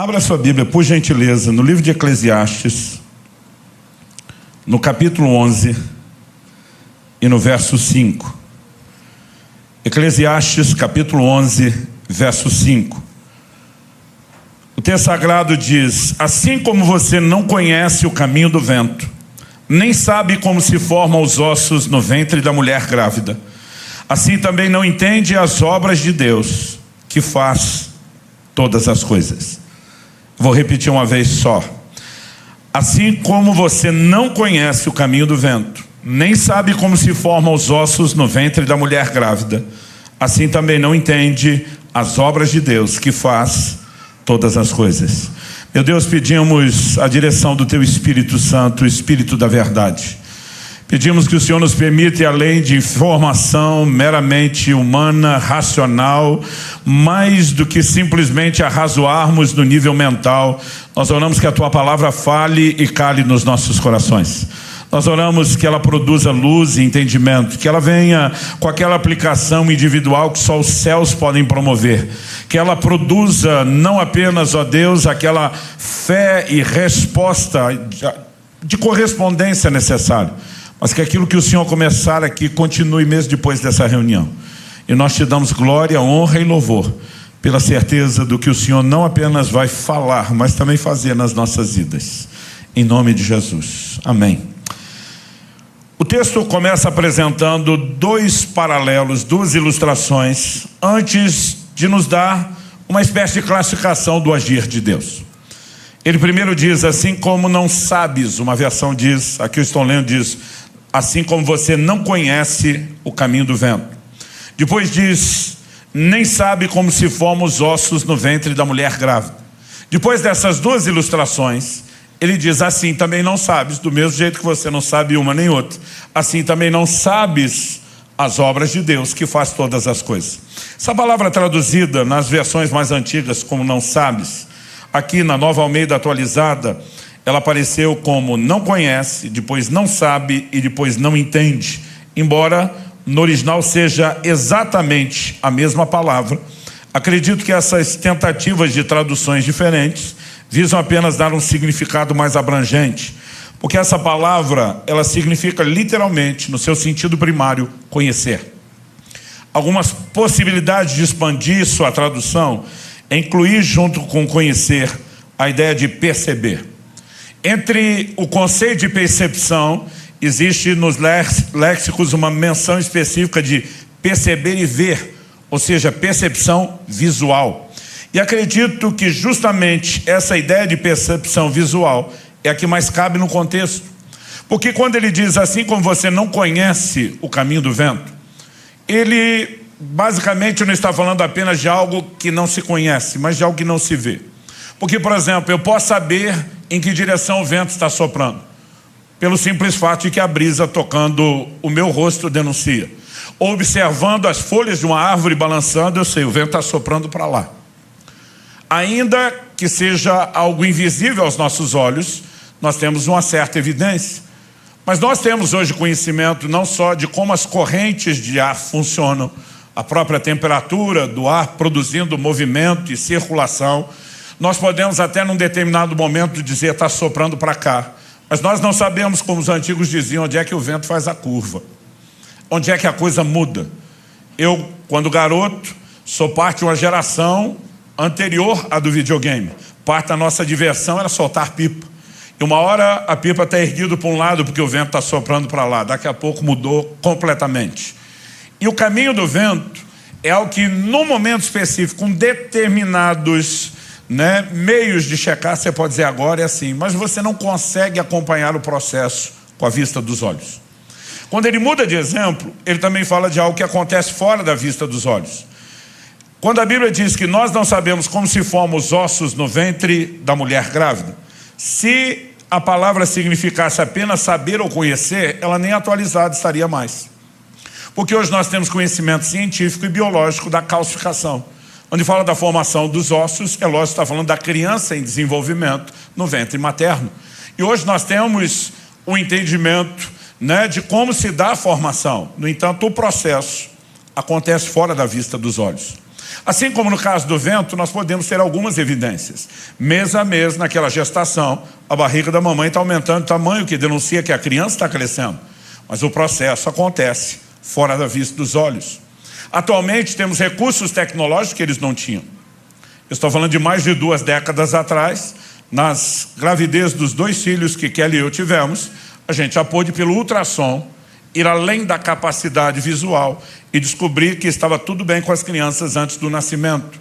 Abra sua Bíblia, por gentileza, no livro de Eclesiastes, no capítulo 11 e no verso 5. Eclesiastes, capítulo 11, verso 5. O texto sagrado diz: assim como você não conhece o caminho do vento, nem sabe como se formam os ossos no ventre da mulher grávida, assim também não entende as obras de Deus, que faz todas as coisas. Vou repetir uma vez só. Assim como você não conhece o caminho do vento, nem sabe como se formam os ossos no ventre da mulher grávida, assim também não entende as obras de Deus, que faz todas as coisas. Meu Deus, pedimos a direção do Teu Espírito Santo, o Espírito da verdade. Pedimos que o Senhor nos permita, além de informação meramente humana, racional, mais do que simplesmente arrazoarmos no nível mental, nós oramos que a Tua palavra fale e cale nos nossos corações. Nós oramos que ela produza luz e entendimento, que ela venha com aquela aplicação individual que só os céus podem promover, que ela produza não apenas, ó Deus, aquela fé e resposta de correspondência necessária, mas que aquilo que o Senhor começar aqui continue mesmo depois dessa reunião. E nós te damos glória, honra e louvor, pela certeza do que o Senhor não apenas vai falar, mas também fazer nas nossas vidas. Em nome de Jesus. Amém. O texto começa apresentando dois paralelos, duas ilustrações, antes de nos dar uma espécie de classificação do agir de Deus. Ele primeiro diz: assim como não sabes, uma versão diz, aqui eu estou lendo, diz: assim como você não conhece o caminho do vento. Depois diz: nem sabe como se formam os ossos no ventre da mulher grávida. Depois dessas duas ilustrações, ele diz: assim também não sabes, do mesmo jeito que você não sabe uma nem outra, assim também não sabes as obras de Deus, que faz todas as coisas. Essa palavra traduzida nas versões mais antigas como não sabes, aqui na Nova Almeida atualizada, ela apareceu como não conhece, depois não sabe e depois não entende, embora no original seja exatamente a mesma palavra. Acredito que essas tentativas de traduções diferentes visam apenas dar um significado mais abrangente, porque essa palavra, ela significa literalmente, no seu sentido primário, conhecer. Algumas possibilidades de expandir sua tradução é incluir junto com conhecer a ideia de perceber. Entre o conceito de percepção, existe nos léxicos uma menção específica de perceber e ver, ou seja, percepção visual. E acredito que justamente essa ideia de percepção visual é a que mais cabe no contexto. Porque quando ele diz assim como você não conhece o caminho do vento, ele basicamente não está falando apenas de algo que não se conhece, mas de algo que não se vê. Porque, por exemplo, eu posso saber em que direção o vento está soprando, pelo simples fato de que a brisa tocando o meu rosto denuncia. Ou observando as folhas de uma árvore balançando, eu sei, o vento está soprando para lá. Ainda que seja algo invisível aos nossos olhos, nós temos uma certa evidência. Mas nós temos hoje conhecimento não só de como as correntes de ar funcionam, a própria temperatura do ar produzindo movimento e circulação. Nós podemos até num determinado momento dizer está soprando para cá, mas nós não sabemos, como os antigos diziam, onde é que o vento faz a curva, onde é que a coisa muda. Eu, quando garoto, sou parte de uma geração anterior à do videogame. Parte da nossa diversão era soltar pipa. E uma hora a pipa está erguida para um lado porque o vento está soprando para lá. Daqui a pouco mudou completamente. E o caminho do vento é algo que, num momento específico, com determinados meios de checar, você pode dizer agora é assim, mas você não consegue acompanhar o processo com a vista dos olhos. Quando ele muda de exemplo, ele também fala de algo que acontece fora da vista dos olhos. Quando a Bíblia diz que nós não sabemos como se formam os ossos no ventre da mulher grávida, se a palavra significasse apenas saber ou conhecer, ela nem atualizada estaria mais. Porque hoje nós temos conhecimento científico e biológico da calcificação. Onde fala da formação dos ossos, é lógico que está falando da criança em desenvolvimento no ventre materno. E hoje nós temos o entendimento de como se dá a formação. No entanto, o processo acontece fora da vista dos olhos. Assim como no caso do vento, nós podemos ter algumas evidências. Mês a mês, naquela gestação, a barriga da mamãe está aumentando de tamanho, que denuncia que a criança está crescendo. Mas o processo acontece fora da vista dos olhos. Atualmente temos recursos tecnológicos que eles não tinham. Eu estou falando de mais de 2 décadas atrás, nas gravidez dos 2 filhos que Kelly e eu tivemos, a gente já pôde, pelo ultrassom, ir além da capacidade visual e descobrir que estava tudo bem com as crianças antes do nascimento.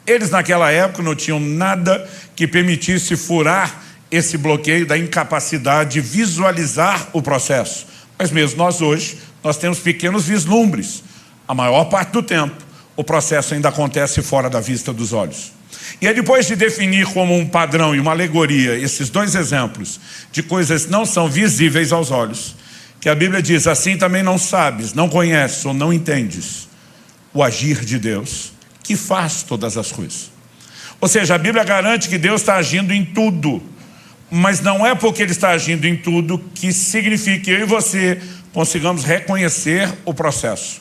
Eles naquela época não tinham nada que permitisse furar esse bloqueio da incapacidade de visualizar o processo. Mas mesmo nós hoje, nós temos pequenos vislumbres. A maior parte do tempo, o processo ainda acontece fora da vista dos olhos. E é depois de definir como um padrão e uma alegoria esses 2 exemplos de coisas que não são visíveis aos olhos, que a Bíblia diz, assim também não sabes, não conheces ou não entendes o agir de Deus, que faz todas as coisas. Ou seja, a Bíblia garante que Deus está agindo em tudo, mas não é porque Ele está agindo em tudo que significa que eu e você consigamos reconhecer o processo.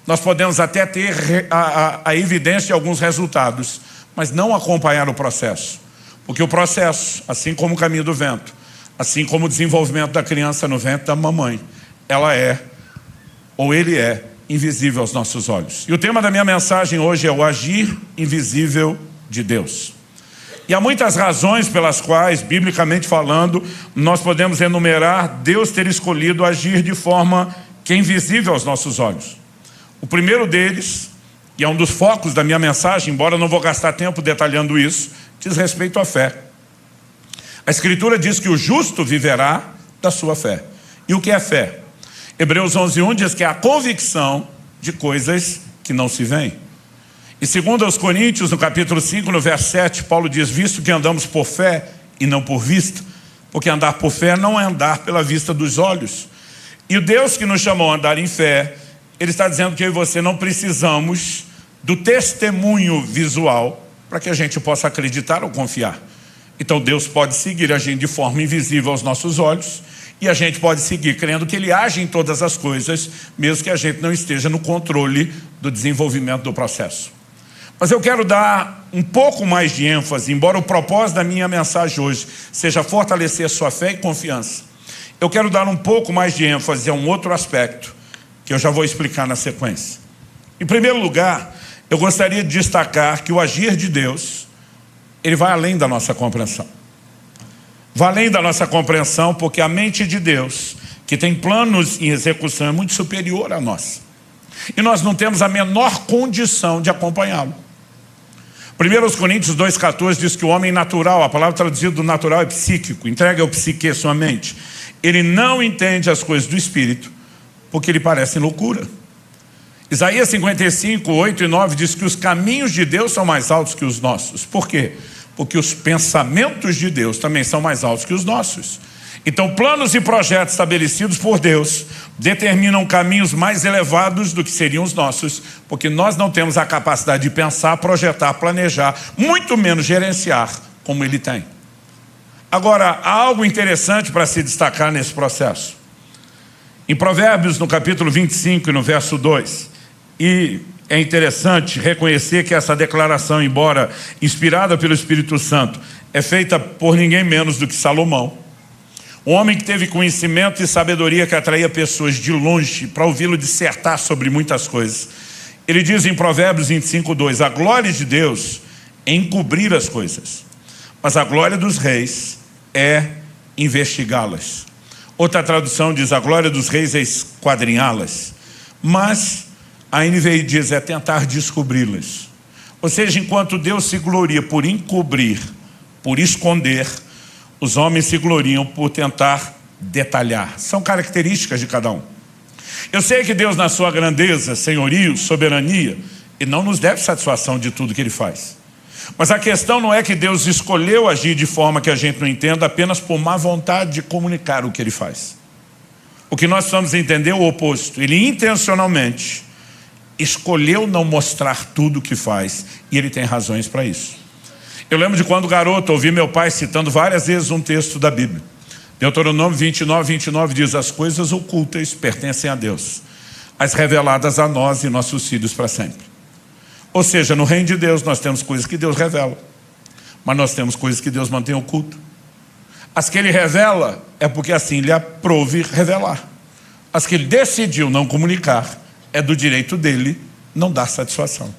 Nós podemos até ter a evidência de alguns resultados, mas não acompanhar o processo. Porque o processo, assim como o caminho do vento, assim como o desenvolvimento da criança no ventre da mamãe, ela é, ou ele é, invisível aos nossos olhos. E o tema da minha mensagem hoje é o agir invisível de Deus. E há muitas razões pelas quais, biblicamente falando, nós podemos enumerar Deus ter escolhido agir de forma que é invisível aos nossos olhos. O primeiro deles, e é um dos focos da minha mensagem, embora eu não vou gastar tempo detalhando isso, diz respeito à fé. A Escritura diz que o justo viverá da sua fé. E o que é fé? Hebreus 11:1 diz que é a convicção de coisas que não se veem. E segundo aos Coríntios, no capítulo 5, no verso 7, Paulo diz, visto que andamos por fé e não por vista, porque andar por fé não é andar pela vista dos olhos. E o Deus que nos chamou a andar em fé, Ele está dizendo que eu e você não precisamos do testemunho visual para que a gente possa acreditar ou confiar. Então Deus pode seguir agindo de forma invisível aos nossos olhos e a gente pode seguir crendo que Ele age em todas as coisas, mesmo que a gente não esteja no controle do desenvolvimento do processo. Mas eu quero dar um pouco mais de ênfase, embora o propósito da minha mensagem hoje seja fortalecer a sua fé e confiança. Eu quero dar um pouco mais de ênfase a um outro aspecto, que eu já vou explicar na sequência. Em primeiro lugar, eu gostaria de destacar que o agir de Deus, ele vai além da nossa compreensão. Vai além da nossa compreensão, porque a mente de Deus, que tem planos em execução, é muito superior à nossa. E nós não temos a menor condição de acompanhá-lo. 1 Coríntios 2,14 diz que o homem natural, a palavra traduzida do natural é psíquico, entrega ao psique sua mente. Ele não entende as coisas do Espírito, porque lhe parecem loucura. Isaías 55, 8 e 9 diz que os caminhos de Deus são mais altos que os nossos. Por quê? Porque os pensamentos de Deus também são mais altos que os nossos. Então, planos e projetos estabelecidos por Deus determinam caminhos mais elevados do que seriam os nossos, porque nós não temos a capacidade de pensar, projetar, planejar, muito menos gerenciar como Ele tem. Agora, há algo interessante para se destacar nesse processo. Em Provérbios, no capítulo 25 e no verso 2, e é interessante reconhecer que essa declaração, embora inspirada pelo Espírito Santo, é feita por ninguém menos do que Salomão. Um homem que teve conhecimento e sabedoria que atraía pessoas de longe para ouvi-lo dissertar sobre muitas coisas. Ele diz em Provérbios 25, 2, a glória de Deus é encobrir as coisas, mas a glória dos reis é investigá-las. Outra tradução diz, a glória dos reis é esquadrinhá-las, mas a NVI diz, é tentar descobri-las. Ou seja, enquanto Deus se gloria por encobrir, por esconder, os homens se gloriam por tentar detalhar. São características de cada um. Eu sei que Deus, na sua grandeza, senhorio, soberania, Ele não nos deve satisfação de tudo que Ele faz. Mas a questão não é que Deus escolheu agir de forma que a gente não entenda apenas por má vontade de comunicar o que Ele faz. O que nós precisamos entender é o oposto. Ele intencionalmente escolheu não mostrar tudo o que faz, e Ele tem razões para isso. Eu lembro de quando garoto, ouvi meu pai citando várias vezes um texto da Bíblia. Deuteronômio 29, 29 diz, as coisas ocultas pertencem a Deus, as reveladas a nós e nossos filhos para sempre. Ou seja, no reino de Deus nós temos coisas que Deus revela, mas nós temos coisas que Deus mantém oculto. As que Ele revela é porque assim lhe aprouve revelar. As que Ele decidiu não comunicar é do direito dele não dar satisfação.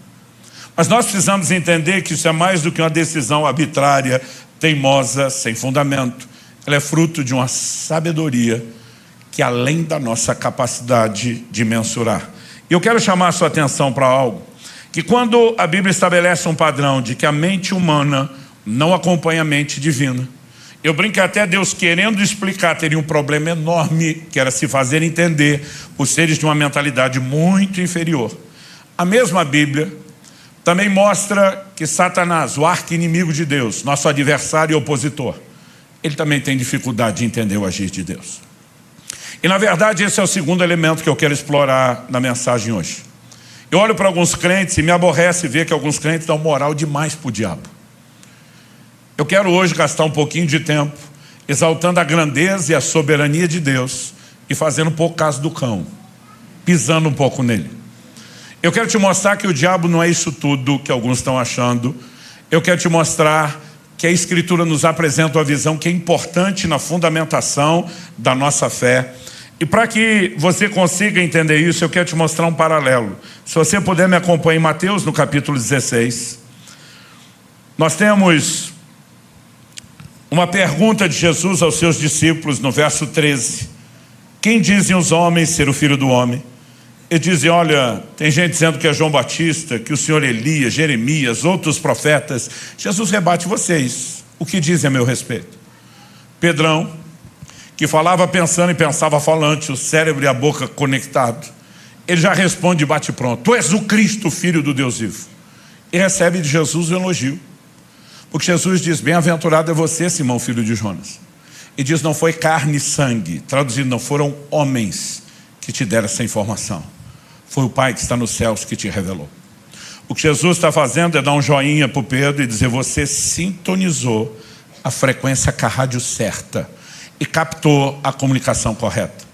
Mas nós precisamos entender que isso é mais do que uma decisão arbitrária, teimosa, sem fundamento. Ela é fruto de uma sabedoria que além da nossa capacidade de mensurar. E eu quero chamar a sua atenção para algo, que quando a Bíblia estabelece um padrão de que a mente humana não acompanha a mente divina, eu brinco que até Deus, querendo explicar, teria um problema enorme, que era se fazer entender por seres de uma mentalidade muito inferior. A mesma Bíblia também mostra que Satanás, o arqui-inimigo de Deus, nosso adversário e opositor, ele também tem dificuldade de entender o agir de Deus. E na verdade esse é o segundo elemento que eu quero explorar na mensagem hoje. Eu olho para alguns crentes e me aborrece ver que alguns crentes dão moral demais para o diabo. Eu quero hoje gastar um pouquinho de tempo exaltando a grandeza e a soberania de Deus e fazendo um pouco caso do cão, pisando um pouco nele. Eu quero te mostrar que o diabo não é isso tudo que alguns estão achando. Eu quero te mostrar que a Escritura nos apresenta uma visão que é importante na fundamentação da nossa fé. E para que você consiga entender isso, eu quero te mostrar um paralelo. Se você puder me acompanhar em Mateus, no capítulo 16. Nós temos uma pergunta de Jesus aos seus discípulos no verso 13. Quem dizem os homens ser o Filho do Homem? Eles dizem, olha, tem gente dizendo que é João Batista, que o senhor Elias, Jeremias, outros profetas. Jesus rebate vocês. O que dizem a meu respeito? Pedrão, que falava pensando e pensava falante, o cérebro e a boca conectados, ele já responde bate pronto. Tu és o Cristo, Filho do Deus vivo. E recebe de Jesus o elogio. Porque Jesus diz, bem-aventurado é você, Simão, filho de Jonas. E diz, não foi carne e sangue. Traduzindo, não foram homens que te deram essa informação. Foi o Pai que está nos céus que te revelou. O que Jesus está fazendo é dar um joinha para o Pedro e dizer, você sintonizou a frequência com a rádio certa e captou a comunicação correta.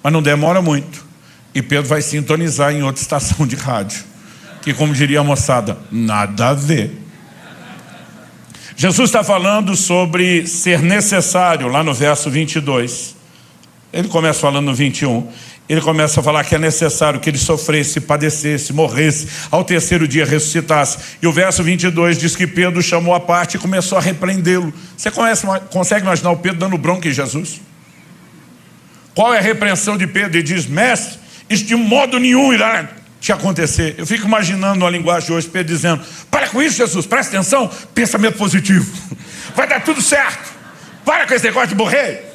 Mas não demora muito. E Pedro vai sintonizar em outra estação de rádio. Que, como diria a moçada, nada a ver. Jesus está falando sobre ser necessário, lá no verso 22. Ele começa falando no 21. Ele começa a falar que é necessário que ele sofresse, padecesse, morresse, ao terceiro dia ressuscitasse. E o verso 22 diz que Pedro chamou à parte e começou a repreendê-lo. Você consegue imaginar o Pedro dando bronca em Jesus? Qual é a repreensão de Pedro? Ele diz, mestre, isso de modo nenhum irá te acontecer. Eu fico imaginando a linguagem de hoje, Pedro dizendo, para com isso, Jesus, presta atenção, pensamento positivo. Vai dar tudo certo. Para com esse negócio de morrer.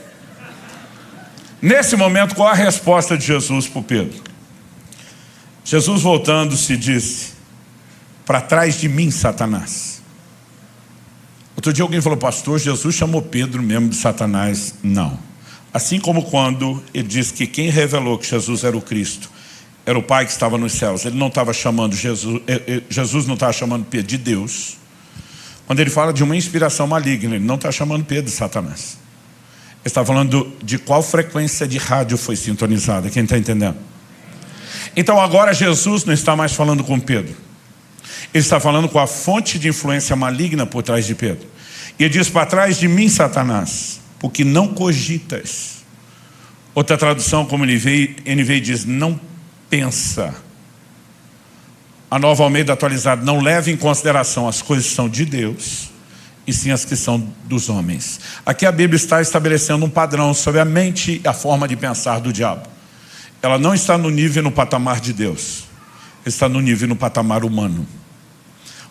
Nesse momento, qual a resposta de Jesus para o Pedro? Jesus voltando-se disse, para trás de mim, Satanás. Outro dia alguém falou, pastor, Jesus chamou Pedro mesmo de Satanás. Não. Assim como quando ele disse que quem revelou que Jesus era o Cristo era o Pai que estava nos céus. Ele não estava chamando Jesus não estava chamando Pedro de Deus. Quando ele fala de uma inspiração maligna, ele não está chamando Pedro de Satanás. Ele está falando de qual frequência de rádio foi sintonizada. Quem está entendendo? Então agora Jesus não está mais falando com Pedro. Ele está falando com a fonte de influência maligna por trás de Pedro. E ele diz, para trás de mim, Satanás, porque não cogitas. Outra tradução, como NVI diz, não pensa. A Nova Almeida atualizada, não leva em consideração as coisas que são de Deus, e sim as que são dos homens. Aqui a Bíblia está estabelecendo um padrão sobre a mente e a forma de pensar do diabo. Ela não está no nível e no patamar de Deus. Está no nível e no patamar humano.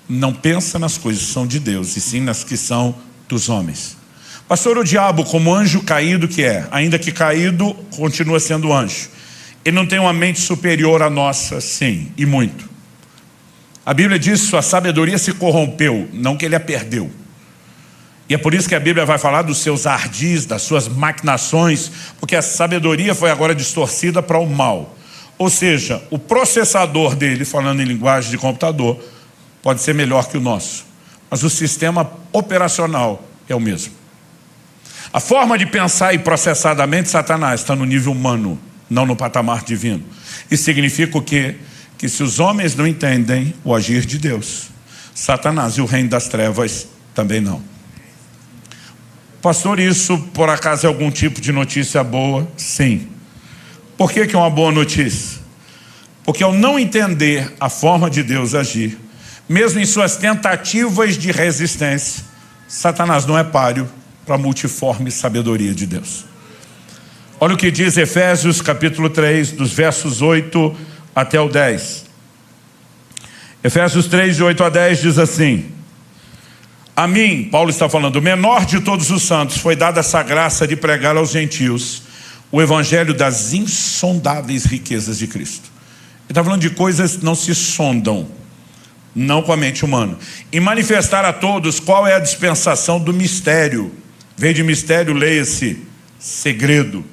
Não pensa nas coisas que são de Deus, e sim nas que são dos homens. Pastor, o diabo, como anjo caído que é, ainda que caído, continua sendo anjo. Ele não tem uma mente superior à nossa, sim, e muito. A Bíblia diz que sua sabedoria se corrompeu, não que ele a perdeu. E é por isso que a Bíblia vai falar dos seus ardis, das suas maquinações, porque a sabedoria foi agora distorcida para o mal. Ou seja, o processador dele, falando em linguagem de computador, pode ser melhor que o nosso. Mas o sistema operacional é o mesmo. A forma de pensar e processar da mente de Satanás está no nível humano, não no patamar divino. Isso significa o quê? que se os homens não entendem o agir de Deus, Satanás e o reino das trevas também não. Pastor, isso por acaso é algum tipo de notícia boa? Sim. Por que é uma boa notícia? Porque ao não entender a forma de Deus agir, mesmo em suas tentativas de resistência, Satanás não é páreo para a multiforme sabedoria de Deus. Olha o que diz Efésios capítulo 3, dos versos 8 até o 10. Efésios 3, de 8 a 10 diz assim: a mim, Paulo está falando, o menor de todos os santos, foi dada essa graça de pregar aos gentios o evangelho das insondáveis riquezas de Cristo. Ele está falando de coisas que não se sondam, não com a mente humana. E manifestar a todos qual é a dispensação do mistério. Veio de mistério, leia-se segredo.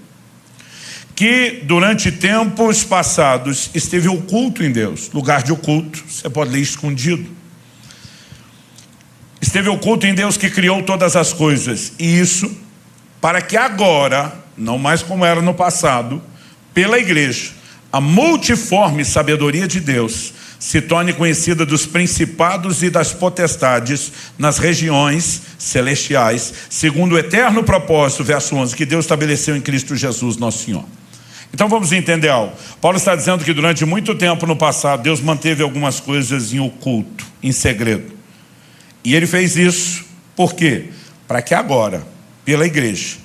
Que durante tempos passados esteve oculto em Deus. Lugar de oculto, você pode ler escondido. Esteve oculto em Deus que criou todas as coisas. E isso para que agora, não mais como era no passado, pela igreja, a multiforme sabedoria de Deus se torne conhecida dos principados e das potestades nas regiões celestiais, segundo o eterno propósito, verso 11, que Deus estabeleceu em Cristo Jesus, nosso Senhor. Então vamos entender algo. Paulo está dizendo que durante muito tempo no passado, Deus manteve algumas coisas em oculto, em segredo. E ele fez isso, por quê? Para que agora, pela igreja,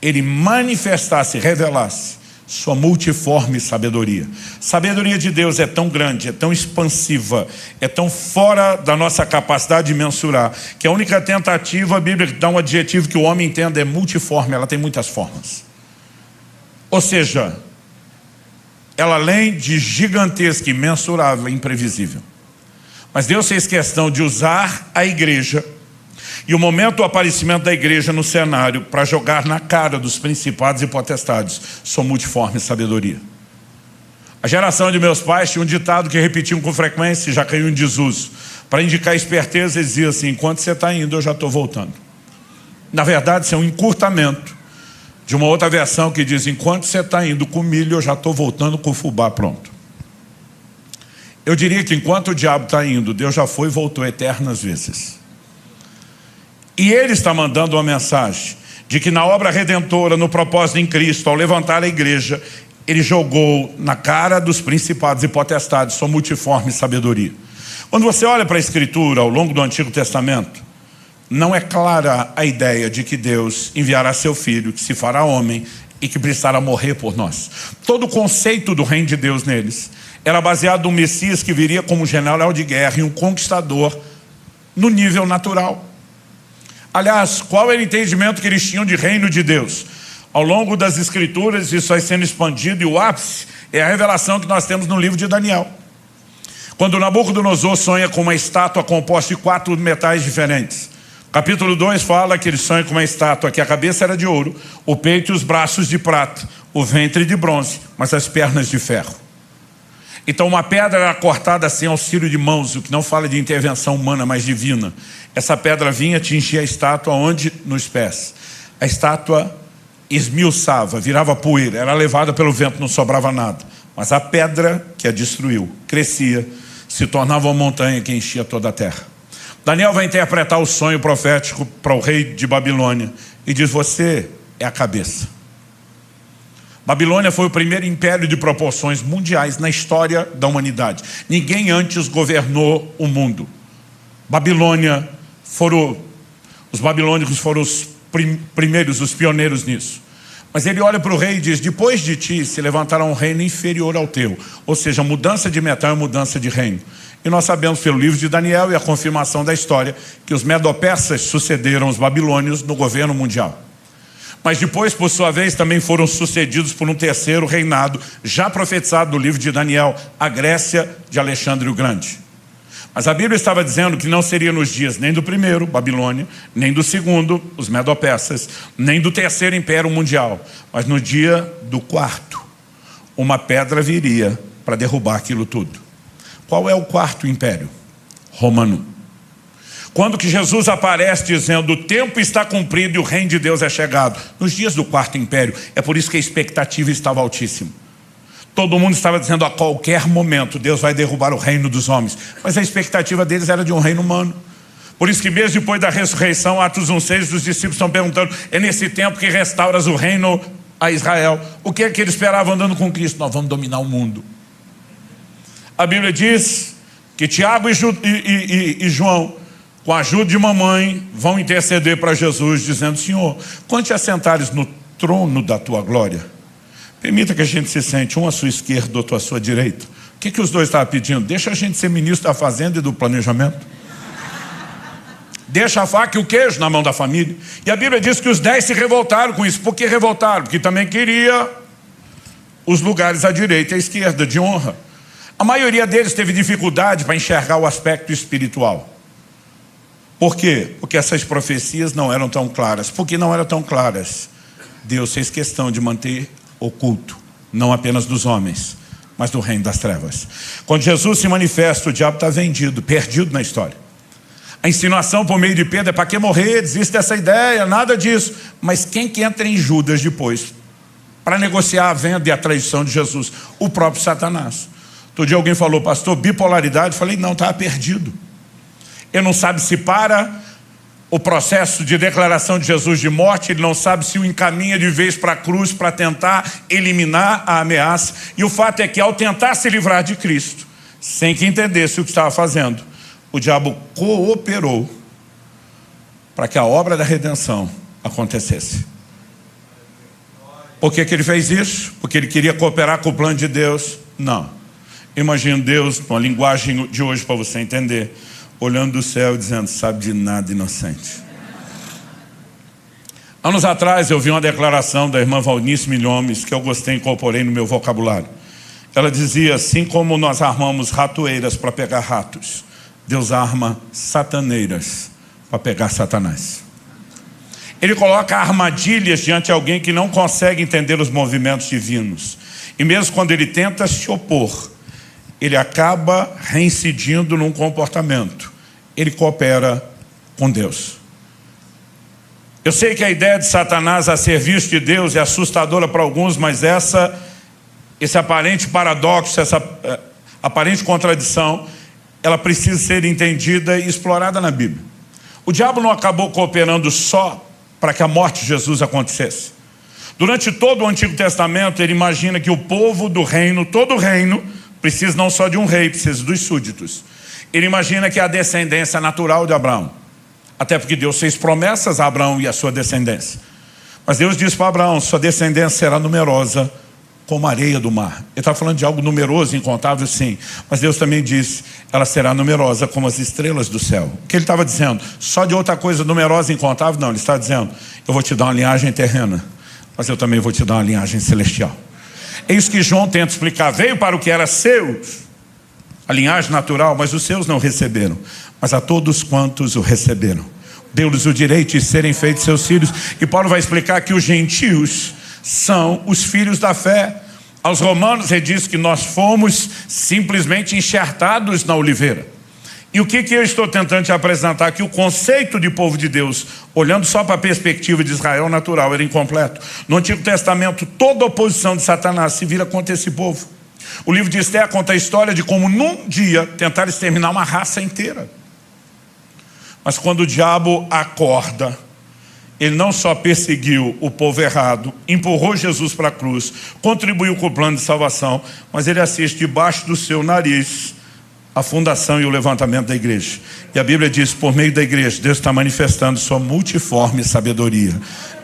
ele manifestasse, revelasse sua multiforme sabedoria. Sabedoria de Deus é tão grande, é tão expansiva, é tão fora da nossa capacidade de mensurar, que a única tentativa, a Bíblia dá um adjetivo que o homem entenda, é multiforme, ela tem muitas formas. Ou seja, ela além de gigantesca, imensurável, imprevisível. Mas Deus fez questão de usar a igreja e o momento do aparecimento da igreja no cenário para jogar na cara dos principados e potestades sua multiforme sabedoria. A geração de meus pais tinha um ditado que repetiam com frequência e já caiu em desuso. Para indicar esperteza, eles diziam assim: enquanto você está indo, eu já estou voltando. Na verdade, isso é um encurtamento de uma outra versão que diz: enquanto você está indo com milho, eu já estou voltando com o fubá pronto. Eu diria que enquanto o diabo está indo, Deus já foi e voltou eternas vezes. E ele está mandando uma mensagem de que na obra redentora, no propósito em Cristo, ao levantar a igreja, ele jogou na cara dos principados e potestades sua multiforme sabedoria. Quando você olha para a Escritura ao longo do Antigo Testamento, não é clara a ideia de que Deus enviará seu Filho, que se fará homem e que precisará morrer por nós. Todo o conceito do reino de Deus neles era baseado no Messias que viria como um general de guerra e um conquistador no nível natural. Aliás, qual era o entendimento que eles tinham de reino de Deus? Ao longo das Escrituras isso vai sendo expandido e o ápice é a revelação que nós temos no livro de Daniel. Quando Nabucodonosor sonha com uma estátua composta de 4 metais diferentes. Capítulo 2 fala que ele sonha com uma estátua que a cabeça era de ouro, o peito e os braços de prata, o ventre de bronze, mas as pernas de ferro. Então uma pedra era cortada sem auxílio de mãos, o que não fala de intervenção humana, mas divina. Essa pedra vinha atingir a estátua onde? Nos pés. A estátua esmiuçava, virava poeira, era levada pelo vento, não sobrava nada. Mas a pedra que a destruiu, crescia, se tornava uma montanha que enchia toda a terra. Daniel vai interpretar o sonho profético para o rei de Babilônia e diz: você é a cabeça. Babilônia foi o primeiro império de proporções mundiais na história da humanidade. Ninguém antes governou o mundo. Os babilônicos foram os primeiros, os pioneiros nisso. Mas ele olha para o rei e diz: depois de ti se levantará um reino inferior ao teu. Ou seja, mudança de metal e mudança de reino. E nós sabemos pelo livro de Daniel e a confirmação da história que os medo-persas sucederam os babilônios no governo mundial. Mas depois, por sua vez, também foram sucedidos por um terceiro reinado, já profetizado no livro de Daniel, a Grécia de Alexandre o Grande. Mas a Bíblia estava dizendo que não seria nos dias nem do primeiro, Babilônia, nem do segundo, os medo-persas, nem do terceiro império mundial, mas no dia do quarto, uma pedra viria para derrubar aquilo tudo. Qual é o quarto império? Romano. Quando que Jesus aparece dizendo: o tempo está cumprido e o reino de Deus é chegado? Nos dias do quarto império. É por isso que a expectativa estava altíssima. Todo mundo estava dizendo, a qualquer momento Deus vai derrubar o reino dos homens. Mas a expectativa deles era de um reino humano. Por isso que mesmo depois da ressurreição, Atos 1,6, os discípulos estão perguntando, é nesse tempo que restauras o reino a Israel. O que é que eles esperavam andando com Cristo? Nós vamos dominar o mundo. A Bíblia diz que Tiago e João, com a ajuda de mamãe, vão interceder para Jesus, dizendo, Senhor, quando te assentares no trono da tua glória, permita que a gente se sente um à sua esquerda, outro à sua direita. O que os dois estavam pedindo? Deixa a gente ser ministro da fazenda e do planejamento. Deixa a faca e o queijo na mão da família. E a Bíblia diz que os 10 se revoltaram com isso. Por que revoltaram? Porque também queria os lugares à direita e à esquerda, de honra. A maioria deles teve dificuldade para enxergar o aspecto espiritual. Por quê? Porque essas profecias não eram tão claras. Por que não eram tão claras? Deus fez questão de manter oculto, não apenas dos homens, mas do reino das trevas. Quando Jesus se manifesta, o diabo está vendido, perdido na história. A insinuação por meio de Pedro é para que morrer, desiste dessa ideia, nada disso. Mas quem que entra em Judas depois para negociar a venda e a traição de Jesus? O próprio Satanás. Outro dia alguém falou, pastor, bipolaridade. Eu falei, não, estava perdido. Ele não sabe se para o processo de declaração de Jesus de morte, ele não sabe se o encaminha de vez para a cruz para tentar eliminar a ameaça. E o fato é que ao tentar se livrar de Cristo, sem que entendesse o que estava fazendo, o diabo cooperou para que a obra da redenção acontecesse. Por que ele fez isso? Porque ele queria cooperar com o plano de Deus? Não. Imagina Deus, com a linguagem de hoje para você entender, olhando do céu e dizendo, sabe de nada, inocente. Anos atrás eu vi uma declaração da irmã Valnice Milhomes, que eu gostei e incorporei no meu vocabulário. Ela dizia, assim como nós armamos ratoeiras para pegar ratos, Deus arma sataneiras para pegar Satanás. Ele coloca armadilhas diante de alguém que não consegue entender os movimentos divinos. E mesmo quando ele tenta se opor, ele acaba reincidindo num comportamento. Ele coopera com Deus. Eu sei que a ideia de Satanás a serviço de Deus é assustadora para alguns, mas esse aparente paradoxo, essa aparente contradição, ela precisa ser entendida e explorada na Bíblia. O diabo não acabou cooperando só para que a morte de Jesus acontecesse. Durante todo o Antigo Testamento, ele imagina que o povo do reino, todo o reino, precisa não só de um rei, precisa dos súditos. Ele imagina que é a descendência natural de Abraão. Até porque Deus fez promessas a Abraão e a sua descendência. Mas Deus disse para Abraão, sua descendência será numerosa como a areia do mar. Ele está falando de algo numeroso, incontável, sim. Mas Deus também disse, ela será numerosa como as estrelas do céu. O que ele estava dizendo? Só de outra coisa numerosa e incontável? Não, ele está dizendo, eu vou te dar uma linhagem terrena, mas eu também vou te dar uma linhagem celestial. É isso que João tenta explicar. Veio para o que era seu, a linhagem natural, mas os seus não receberam. Mas a todos quantos o receberam, deu-lhes o direito de serem feitos seus filhos. E Paulo vai explicar que os gentios são os filhos da fé. Aos romanos ele diz que nós fomos simplesmente enxertados na oliveira. E o que eu estou tentando te apresentar aqui? O conceito de povo de Deus, olhando só para a perspectiva de Israel natural, era incompleto. No Antigo Testamento, toda a oposição de Satanás se vira contra esse povo. O livro de Esther conta a história de como num dia tentaram exterminar uma raça inteira. Mas quando o diabo acorda, ele não só perseguiu o povo errado, empurrou Jesus para a cruz, contribuiu com o plano de salvação, mas ele assiste debaixo do seu nariz a fundação e o levantamento da igreja. E a Bíblia diz, por meio da igreja, Deus está manifestando sua multiforme sabedoria.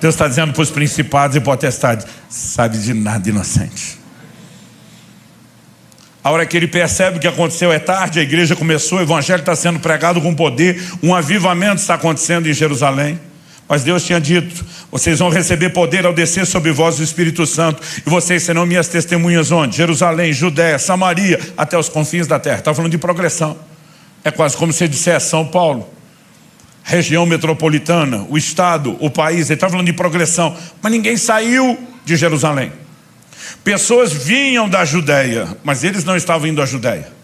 Deus está dizendo para os principados e potestades, sabe de nada, inocente. A hora que ele percebe o que aconteceu é tarde, a igreja começou, o evangelho está sendo pregado com poder, um avivamento está acontecendo em Jerusalém. Mas Deus tinha dito, vocês vão receber poder ao descer sobre vós o Espírito Santo, e vocês serão minhas testemunhas onde? Jerusalém, Judéia, Samaria, até os confins da terra. Está falando de progressão. É quase como se dissesse São Paulo, região metropolitana, o estado, o país. Ele está falando de progressão, mas ninguém saiu de Jerusalém. Pessoas vinham da Judéia, mas eles não estavam indo à Judéia.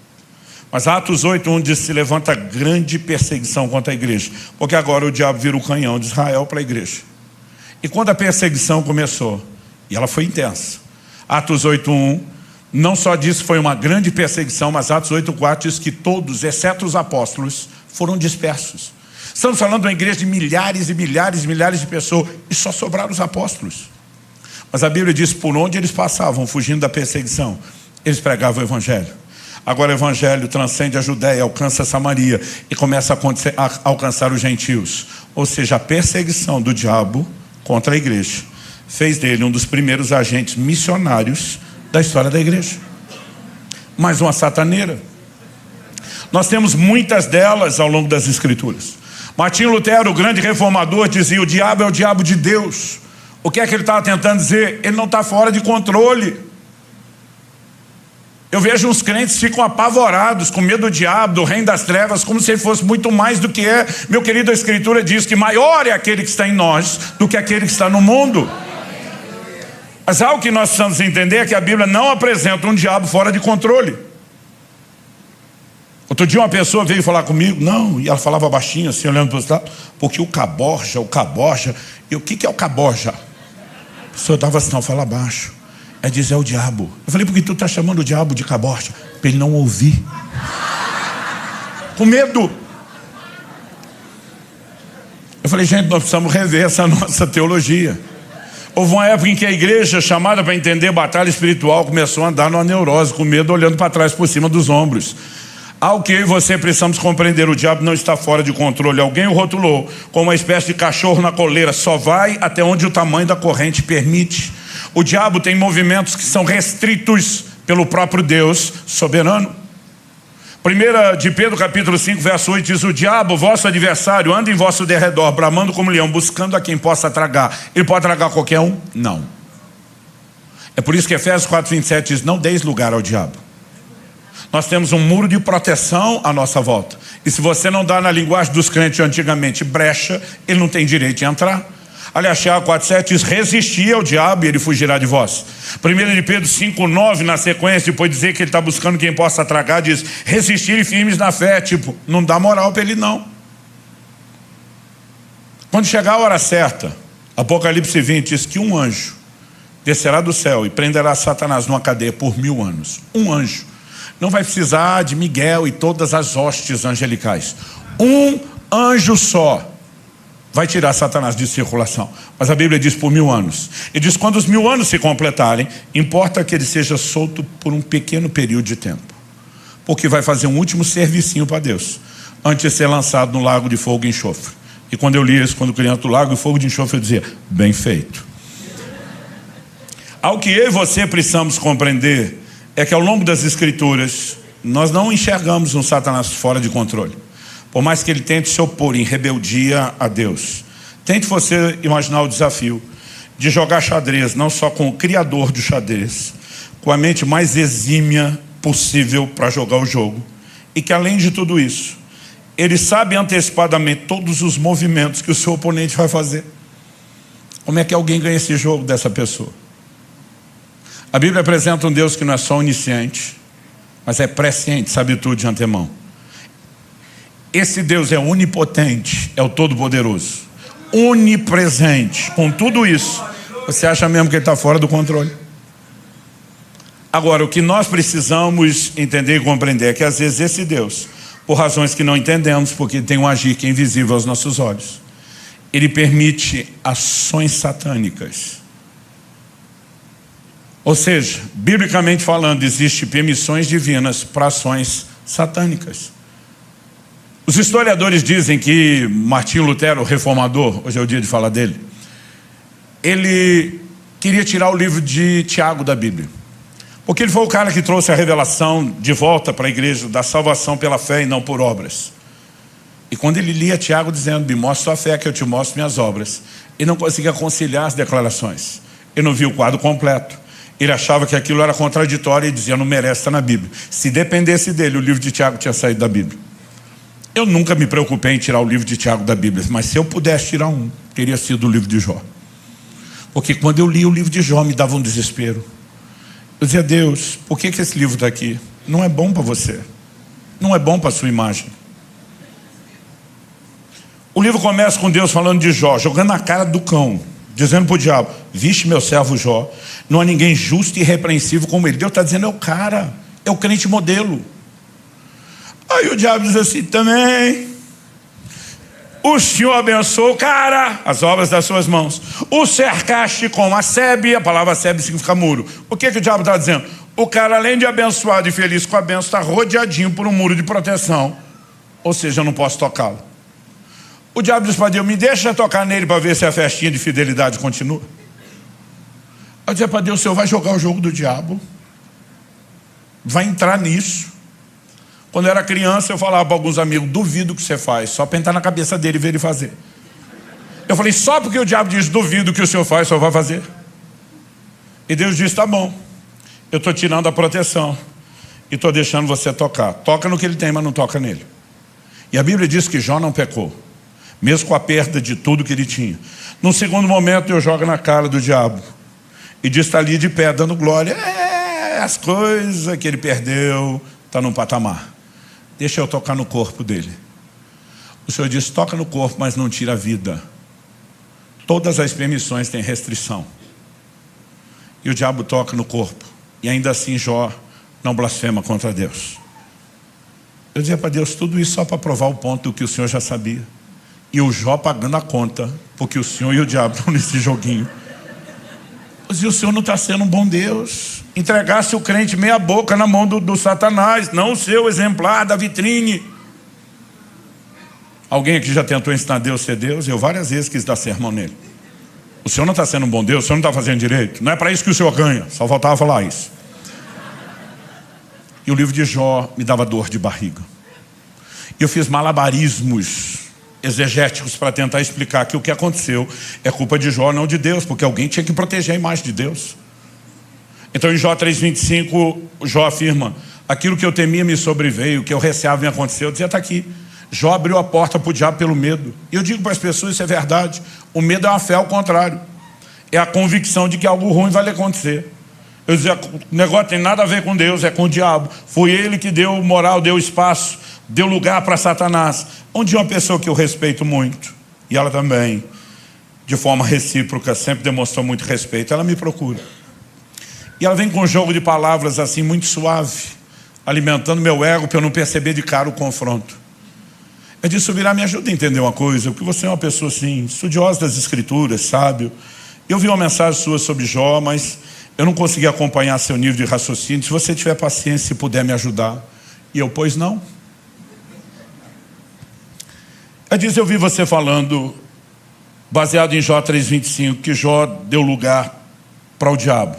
Mas Atos 8:1 diz, se levanta grande perseguição contra a igreja, porque agora o diabo vira o canhão de Israel para a igreja. E quando a perseguição começou, e ela foi intensa, Atos 8:1 não só diz que foi uma grande perseguição, mas Atos 8:4 diz que todos, exceto os apóstolos, foram dispersos. Estamos falando de uma igreja de milhares e milhares e milhares de pessoas, e só sobraram os apóstolos. Mas a Bíblia diz, por onde eles passavam, fugindo da perseguição, eles pregavam o evangelho. Agora o evangelho transcende a Judéia, alcança Samaria e começa a alcançar os gentios. Ou seja, a perseguição do diabo contra a igreja fez dele um dos primeiros agentes missionários da história da igreja. Mais uma sataneira. Nós temos muitas delas ao longo das escrituras. Martinho Lutero, o grande reformador, dizia: o diabo é o diabo de Deus. O que é que ele estava tentando dizer? Ele não está fora de controle. Eu vejo uns crentes que ficam apavorados, com medo do diabo, do reino das trevas, como se ele fosse muito mais do que é. Meu querido, a Escritura diz que maior é aquele que está em nós do que aquele que está no mundo. Mas algo que nós precisamos entender é que a Bíblia não apresenta um diabo fora de controle. Outro dia uma pessoa veio falar comigo, não, e ela falava baixinho assim, olhando para o lado, porque o caborja, e o que é o caborja? A pessoa dava assim, não, fala baixo. É dizer, é o diabo. Eu falei, por que tu está chamando o diabo de caborja? Para ele não ouvir. Com medo. Eu falei, gente, nós precisamos rever essa nossa teologia. Houve uma época em que a igreja, chamada para entender batalha espiritual, começou a andar numa neurose, com medo, olhando para trás, por cima dos ombros. Ao que eu e você precisamos compreender, o diabo não está fora de controle. Alguém o rotulou como uma espécie de cachorro na coleira, só vai até onde o tamanho da corrente permite. O diabo tem movimentos que são restritos pelo próprio Deus soberano. 1 de Pedro capítulo 5 verso 8 diz: o diabo, vosso adversário, anda em vosso derredor, bramando como leão, buscando a quem possa tragar. Ele pode tragar qualquer um? Não. É por isso que Efésios 4:27 diz: não deis lugar ao diabo. Nós temos um muro de proteção à nossa volta. E se você não dá, na linguagem dos crentes antigamente, brecha, ele não tem direito de entrar. Aliás, Tiago 4:7 diz: resistir ao diabo e ele fugirá de vós. 1 de Pedro 5:9, na sequência, depois de dizer que ele está buscando quem possa tragar, diz: resistir firmes na fé. Tipo, não dá moral para ele não. Quando chegar a hora certa, Apocalipse 20 diz que um anjo descerá do céu e prenderá Satanás numa cadeia por 1000 anos. Um anjo. Não vai precisar de Miguel e todas as hostes angelicais. Um anjo só vai tirar Satanás de circulação. Mas a Bíblia diz por 1000 anos. E diz: quando os 1000 anos se completarem, importa que ele seja solto por um pequeno período de tempo. Porque vai fazer um último servicinho para Deus, antes de ser lançado no lago de fogo e enxofre. E quando eu li isso, quando criança, do lago de fogo e de enxofre, eu dizia: bem feito. Ao que eu e você precisamos compreender é que ao longo das escrituras nós não enxergamos um Satanás fora de controle. Por mais que ele tente se opor em rebeldia a Deus. Tente você imaginar o desafio de jogar xadrez, não só com o criador do xadrez, com a mente mais exímia possível para jogar o jogo. E que além de tudo isso, ele sabe antecipadamente todos os movimentos que o seu oponente vai fazer. Como é que alguém ganha esse jogo dessa pessoa? A Bíblia apresenta um Deus que não é só onisciente, mas é presciente, sabe tudo de antemão. Esse Deus é onipotente, é o Todo-Poderoso, onipresente. Com tudo isso, você acha mesmo que ele está fora do controle? Agora, o que nós precisamos entender e compreender é que às vezes esse Deus, por razões que não entendemos, porque tem um agir que é invisível aos nossos olhos, ele permite ações satânicas. Ou seja, biblicamente falando, existem permissões divinas para ações satânicas. Os historiadores dizem que Martinho Lutero, o reformador, hoje é o dia de falar dele, ele queria tirar o livro de Tiago da Bíblia. Porque ele foi o cara que trouxe a revelação de volta para a igreja da salvação pela fé e não por obras. E quando ele lia Tiago dizendo: me mostra a fé que eu te mostro minhas obras, ele não conseguia conciliar as declarações. Ele não viu o quadro completo. Ele achava que aquilo era contraditório e dizia: não merece estar na Bíblia. Se dependesse dele, o livro de Tiago tinha saído da Bíblia. Eu nunca me preocupei em tirar o livro de Tiago da Bíblia, mas se eu pudesse tirar um, teria sido o livro de Jó. Porque quando eu li o livro de Jó, me dava um desespero. Eu dizia: Deus, por que esse livro está aqui? Não é bom para você. Não é bom para a sua imagem. O livro começa com Deus falando de Jó, jogando na cara do cão. dizendo para o diabo: viste meu servo Jó, não há ninguém justo e irrepreensível como ele. Deus está dizendo: é o cara, é o crente modelo. Aí o diabo diz assim também: o Senhor abençoou o cara, as obras das suas mãos, o cercaste com a sebe. A palavra sebe significa muro. O que o diabo está dizendo? O cara, além de abençoado e feliz com a bênção, está rodeadinho por um muro de proteção, ou seja, eu não posso tocá-lo. O diabo diz para Deus: me deixa tocar nele para ver se a festinha de fidelidade continua. Eu dizia para Deus: o Senhor vai jogar o jogo do diabo, vai entrar nisso. Quando eu era criança, eu falava para alguns amigos: duvido que você faz, só para entrar na cabeça dele e ver ele fazer. Eu falei: só porque o diabo diz duvido que o senhor faz, o senhor vai fazer. E Deus disse: tá bom, eu estou tirando a proteção e estou deixando você tocar. Toca no que ele tem, mas não toca nele. E a Bíblia diz que Jó não pecou, mesmo com a perda de tudo que ele tinha. Num segundo momento, Deus joga na cara do diabo e diz: está ali de pé dando glória. As coisas que ele perdeu estão num patamar. Deixa eu tocar no corpo dele. O Senhor diz: toca no corpo, mas não tira a vida. Todas as permissões têm restrição. E o diabo toca no corpo, e ainda assim Jó não blasfema contra Deus. Eu dizia para Deus: tudo isso só para provar o ponto que o Senhor já sabia. E o Jó pagando a conta, porque o Senhor e o diabo estão nesse joguinho. E o Senhor não está sendo um bom Deus. Entregasse o crente meia boca na mão do Satanás, não o seu exemplar da vitrine. Alguém aqui já tentou ensinar Deus a ser Deus? Eu várias vezes quis dar sermão nele. O Senhor não está sendo um bom Deus, o Senhor não está fazendo direito. Não é para isso que o Senhor ganha, só faltava falar isso. E o livro de Jó me dava dor de barriga. E eu fiz malabarismos exegéticos para tentar explicar que o que aconteceu é culpa de Jó, não de Deus, porque alguém tinha que proteger a imagem de Deus. Então em Jó 3,25, Jó afirma: aquilo que eu temia me sobreveio, o que eu receava me aconteceu. Eu dizia: está aqui. Jó abriu a porta para o diabo pelo medo. E eu digo para as pessoas: isso é verdade. O medo é uma fé ao contrário. É a convicção de que algo ruim vai lhe acontecer. Eu dizia: o negócio tem nada a ver com Deus, é com o diabo. Foi ele que deu moral, deu espaço, deu lugar para Satanás. Onde uma pessoa que eu respeito muito, e ela também, de forma recíproca, sempre demonstrou muito respeito, ela me procura. E ela vem com um jogo de palavras assim, muito suave, alimentando meu ego para eu não perceber de cara o confronto. Eu disse: Subirá, me ajuda a entender uma coisa, porque você é uma pessoa assim, estudiosa das escrituras, sábio. Eu vi uma mensagem sua sobre Jó, mas eu não consegui acompanhar seu nível de raciocínio. Se você tiver paciência e puder me ajudar. E eu: pois não. Ela disse: eu vi você falando, baseado em Jó 3,25, que Jó deu lugar para o diabo.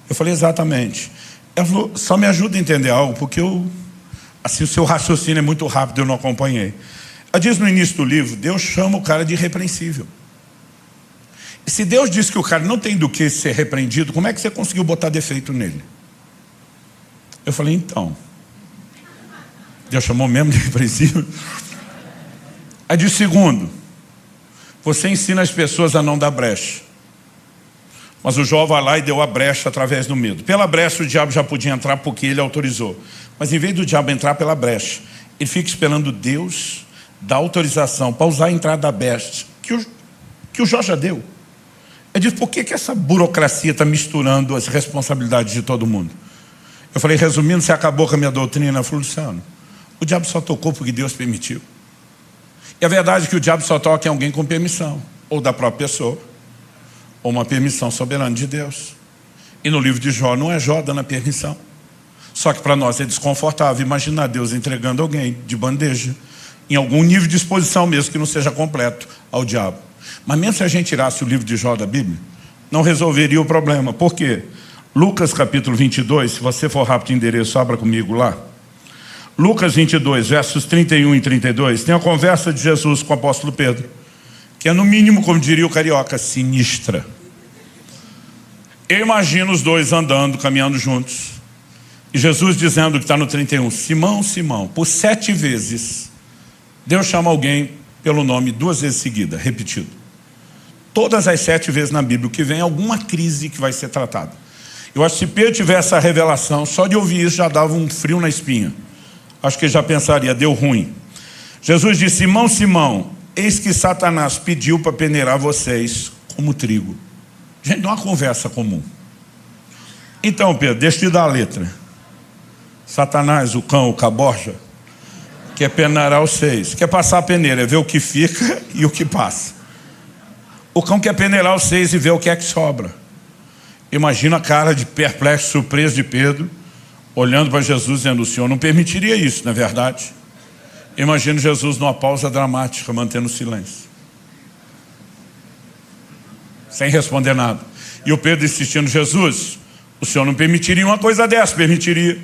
Eu falei: exatamente. Ela falou: só me ajuda a entender algo, porque assim, o seu raciocínio é muito rápido, eu não acompanhei. Ela diz no início do livro: Deus chama o cara de irrepreensível. E se Deus diz que o cara não tem do que ser repreendido, como é que você conseguiu botar defeito nele? Eu falei: então, Deus chamou mesmo de irrepreensível? Aí diz: segundo, você ensina as pessoas a não dar brecha. Mas o Jó vai lá e deu a brecha através do medo. Pela brecha o diabo já podia entrar porque ele autorizou. Mas em vez do diabo entrar pela brecha, ele fica esperando Deus dar autorização para usar a entrada da brecha que o Jó já deu. Ele diz: por que essa burocracia está misturando as responsabilidades de todo mundo? Eu falei: resumindo, você acabou com a minha doutrina. Ela falou: Luciano, o diabo só tocou porque Deus permitiu. E a verdade é que o diabo só toca em alguém com permissão, ou da própria pessoa, ou uma permissão soberana de Deus. E no livro de Jó não é Jó dando a permissão. Só que para nós é desconfortável imaginar Deus entregando alguém de bandeja, em algum nível de exposição mesmo que não seja completo, ao diabo. Mas mesmo se a gente tirasse o livro de Jó da Bíblia, não resolveria o problema. Por quê? Lucas capítulo 22, se você for rápido de endereço, abra comigo lá. Lucas 22, versos 31 e 32, tem a conversa de Jesus com o apóstolo Pedro, que é no mínimo, como diria o carioca, sinistra. Eu imagino os dois andando, caminhando juntos, e Jesus dizendo que está no 31, Simão, Simão, por 7 vezes, Deus chama alguém pelo nome 2 vezes seguida, repetido. Todas as 7 vezes na Bíblia, que vem alguma crise que vai ser tratada. Eu acho que se Pedro tivesse essa revelação, só de ouvir isso já dava um frio na espinha. Acho que ele já pensaria: deu ruim. Jesus disse: Simão, Simão, eis que Satanás pediu para peneirar vocês como trigo. Gente, não é uma conversa comum. Então, Pedro, deixa eu te dar a letra. Satanás, o cão, o caborja, quer peneirar os 6. Quer passar a peneira, ver o que fica e o que passa. O cão quer peneirar os 6 e ver o que é que sobra. Imagina a cara de perplexo, surpreso de Pedro, olhando para Jesus dizendo: o Senhor não permitiria isso, não é verdade? Imagina Jesus numa pausa dramática, mantendo silêncio, sem responder nada. E o Pedro insistindo: Jesus, o Senhor não permitiria uma coisa dessa? Permitiria.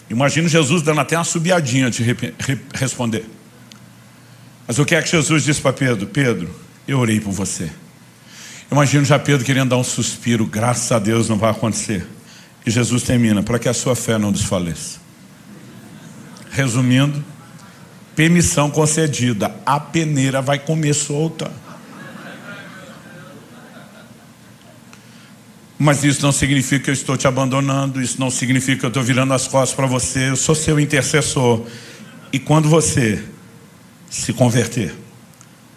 Imagina Jesus dando até uma subiadinha de responder. Mas o que é que Jesus disse para Pedro? Pedro, eu orei por você. Imagino já Pedro querendo dar um suspiro: graças a Deus não vai acontecer. E Jesus termina: para que a sua fé não desfaleça. Resumindo, permissão concedida, a peneira vai comer solta. Mas isso não significa que eu estou te abandonando, isso não significa que eu estou virando as costas para você. Eu sou seu intercessor. E quando você se converter,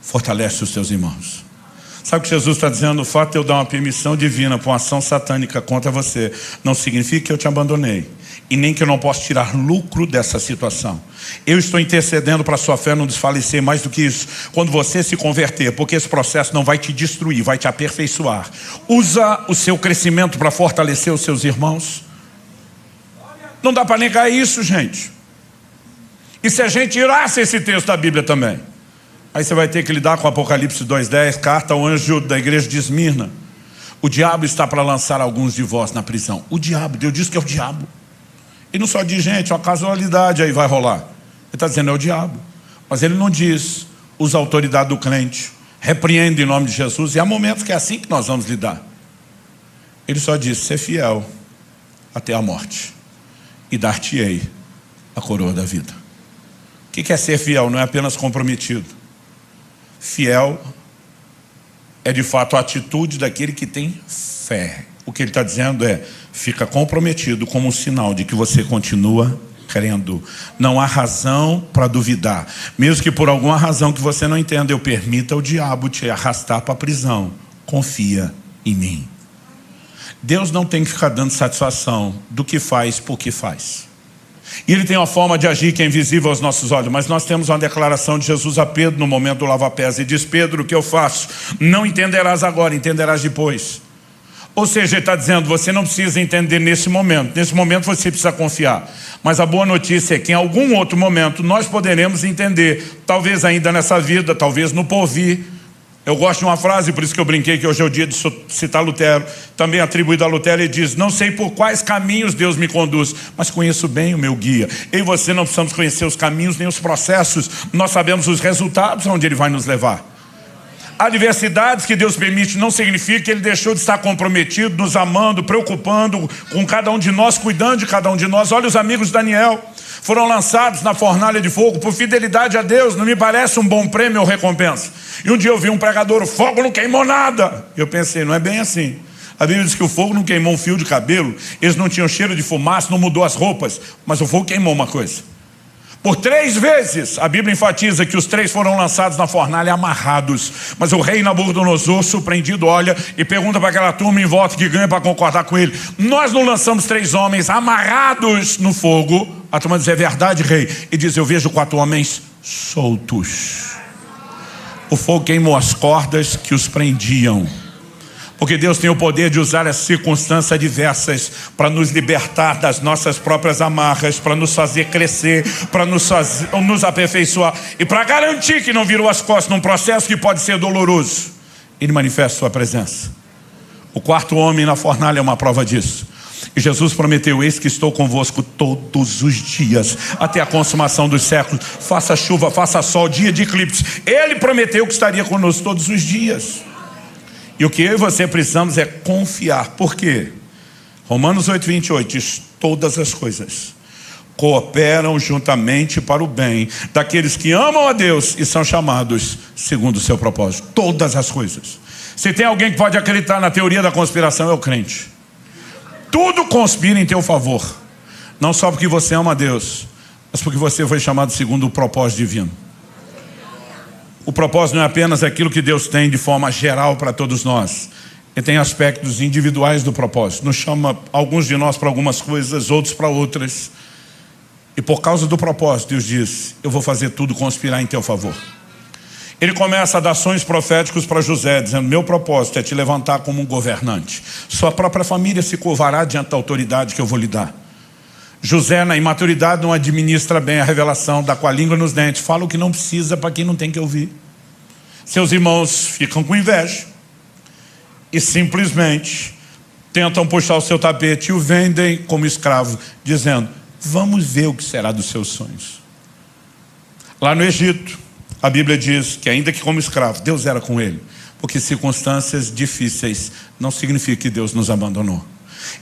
fortalece os seus irmãos. Sabe o que Jesus está dizendo? O fato de eu dar uma permissão divina para uma ação satânica contra você não significa que eu te abandonei, e nem que eu não possa tirar lucro dessa situação. Eu estou intercedendo para a sua fé não desfalecer. Mais do que isso, quando você se converter, porque esse processo não vai te destruir, vai te aperfeiçoar. Usa o seu crescimento para fortalecer os seus irmãos. Não dá para negar isso, gente. E se a gente tirasse esse texto da Bíblia também, aí você vai ter que lidar com Apocalipse 2:10, carta ao anjo da igreja de Esmirna. O diabo está para lançar alguns de vós na prisão. O diabo, Deus diz que é o diabo. Ele não só diz: gente, uma casualidade aí vai rolar. Ele está dizendo: é o diabo. Mas ele não diz: usa a autoridade do crente, repreende em nome de Jesus. E há momentos que é assim que nós vamos lidar. Ele só diz: ser fiel até a morte, e dar-te-ei a coroa da vida. O que é ser fiel? Não é apenas comprometido. Fiel é de fato a atitude daquele que tem fé. O que ele está dizendo é: fica comprometido como um sinal de que você continua crendo. Não há razão para duvidar. Mesmo que por alguma razão que você não entenda, eu permita o diabo te arrastar para a prisão. Confia em mim. Deus não tem que ficar dando satisfação do que faz por que faz. E ele tem uma forma de agir que é invisível aos nossos olhos. Mas nós temos uma declaração de Jesus a Pedro no momento do lava-pés. E diz: Pedro, o que eu faço não entenderás agora, entenderás depois. Ou seja, ele está dizendo: você não precisa entender nesse momento. Nesse momento você precisa confiar. Mas a boa notícia é que em algum outro momento nós poderemos entender. Talvez ainda nessa vida, talvez no porvir. Eu gosto de uma frase, por isso que eu brinquei que hoje é o dia de citar Lutero, também atribuído a Lutero. Ele diz: não sei por quais caminhos Deus me conduz, mas conheço bem o meu guia. Eu e você não precisamos conhecer os caminhos nem os processos, nós sabemos os resultados onde Ele vai nos levar. Adversidades que Deus permite não significa que Ele deixou de estar comprometido, nos amando, preocupando com cada um de nós, cuidando de cada um de nós. Olha os amigos de Daniel, foram lançados na fornalha de fogo por fidelidade a Deus. Não me parece um bom prêmio ou recompensa? E um dia eu vi um pregador: o fogo não queimou nada. Eu pensei: não é bem assim. A Bíblia diz que o fogo não queimou um fio de cabelo, eles não tinham cheiro de fumaça, não mudou as roupas, mas o fogo queimou uma coisa. Por 3 vezes, a Bíblia enfatiza que os 3 foram lançados na fornalha amarrados. Mas o rei Nabucodonosor, surpreendido, olha e pergunta para aquela turma em volta que ganha para concordar com ele: nós não lançamos 3 homens amarrados no fogo? A turma diz: é verdade, rei. E diz: eu vejo 4 homens soltos. O fogo queimou as cordas que os prendiam. Porque Deus tem o poder de usar as circunstâncias adversas para nos libertar das nossas próprias amarras, para nos fazer crescer, para nos aperfeiçoar e para garantir que não virou as costas num processo que pode ser doloroso. Ele manifesta sua presença. O 4º homem na fornalha é uma prova disso. E Jesus prometeu: eis que estou convosco todos os dias, até a consumação dos séculos. Faça chuva, faça sol, dia de eclipse. Ele prometeu que estaria conosco todos os dias. E o que eu e você precisamos é confiar. Por quê? Romanos 8:28 diz: todas as coisas cooperam juntamente para o bem daqueles que amam a Deus e são chamados segundo o seu propósito. Todas as coisas. Se tem alguém que pode acreditar na teoria da conspiração, é o crente. Tudo conspira em teu favor. Não só porque você ama a Deus, mas porque você foi chamado segundo o propósito divino. O propósito não é apenas aquilo que Deus tem de forma geral para todos nós. Ele tem aspectos individuais do propósito. Nos chama alguns de nós para algumas coisas, outros para outras. E por causa do propósito, Deus diz: eu vou fazer tudo conspirar em teu favor. Ele começa a dar sonhos proféticos para José, dizendo: meu propósito é te levantar como um governante. Sua própria família se curvará diante da autoridade que eu vou lhe dar. José, na imaturidade, não administra bem a revelação, dá com a língua nos dentes, fala o que não precisa para quem não tem que ouvir. Seus irmãos ficam com inveja e simplesmente tentam puxar o seu tapete e o vendem como escravo, dizendo: vamos ver o que será dos seus sonhos. Lá no Egito, a Bíblia diz que ainda que como escravo, Deus era com ele, porque circunstâncias difíceis não significa que Deus nos abandonou.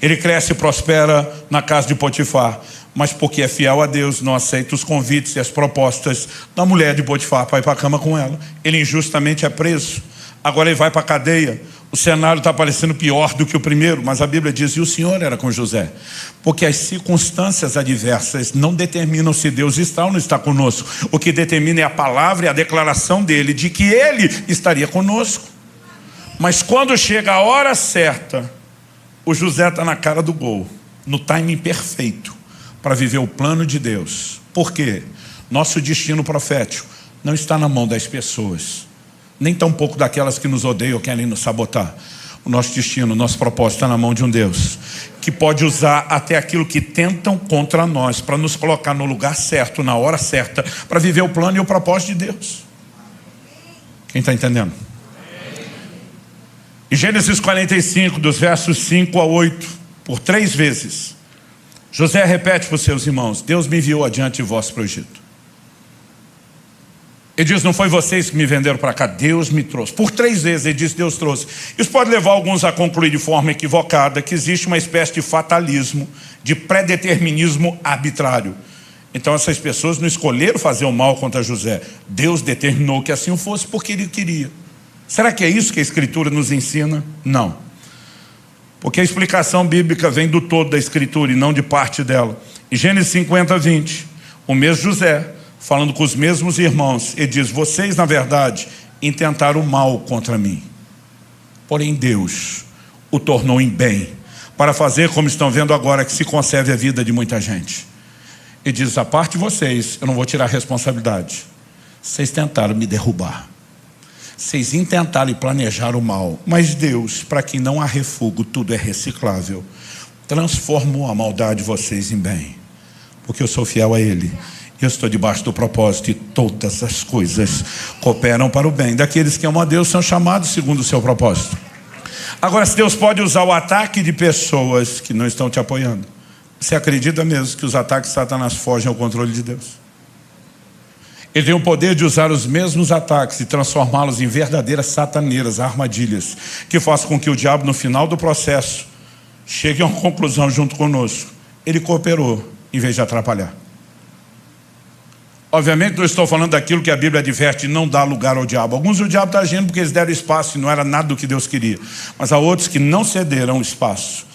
Ele cresce e prospera na casa de Potifar, mas porque é fiel a Deus, não aceita os convites e as propostas da mulher de Potifar para ir para a cama com ela. Ele injustamente é preso, agora ele vai para a cadeia. O cenário está parecendo pior do que o primeiro, mas a Bíblia diz: e o Senhor era com José. Porque as circunstâncias adversas não determinam se Deus está ou não está conosco. O que determina é a palavra e a declaração dele de que ele estaria conosco. Mas quando chega a hora certa, o José está na cara do gol, no timing perfeito, para viver o plano de Deus. Por quê? Nosso destino profético não está na mão das pessoas, nem tampouco daquelas que nos odeiam ou querem nos sabotar. O nosso destino, o nosso propósito está na mão de um Deus que pode usar até aquilo que tentam contra nós para nos colocar no lugar certo, na hora certa, para viver o plano e o propósito de Deus. Quem está entendendo? Em Gênesis 45, dos versos 5 a 8, por 3 vezes, José repete para os seus irmãos: Deus me enviou adiante de vós para o Egito. Ele diz: não foi vocês que me venderam para cá, Deus me trouxe. Por 3 vezes ele diz: Deus trouxe. Isso pode levar alguns a concluir de forma equivocada que existe uma espécie de fatalismo, de predeterminismo arbitrário. Então essas pessoas não escolheram fazer o mal contra José. Deus determinou que assim fosse porque ele queria. Será que é isso que a Escritura nos ensina? Não. Porque a explicação bíblica vem do todo da Escritura e não de parte dela. Em Gênesis 50, 20, o mesmo José, falando com os mesmos irmãos, ele diz: vocês na verdade intentaram o mal contra mim, porém Deus o tornou em bem, para fazer como estão vendo agora, que se conserve a vida de muita gente. Ele diz: a parte de vocês, eu não vou tirar a responsabilidade. Vocês tentaram me derrubar, vocês intentaram e planejaram o mal, mas Deus, para quem não há refúgio, tudo é reciclável, transformou a maldade de vocês em bem, porque eu sou fiel a Ele. Eu estou debaixo do propósito e todas as coisas cooperam para o bem daqueles que amam a Deus, são chamados segundo o seu propósito. Agora, se Deus pode usar o ataque de pessoas que não estão te apoiando, você acredita mesmo que os ataques de Satanás fogem ao controle de Deus? Ele tem o poder de usar os mesmos ataques e transformá-los em verdadeiras sataneiras, armadilhas, que façam com que o diabo, no final do processo, chegue a uma conclusão junto conosco. Ele cooperou em vez de atrapalhar. Obviamente não estou falando daquilo que a Bíblia adverte: não dá lugar ao diabo. Alguns o diabo está agindo porque eles deram espaço e não era nada do que Deus queria. Mas há outros que não cederam espaço.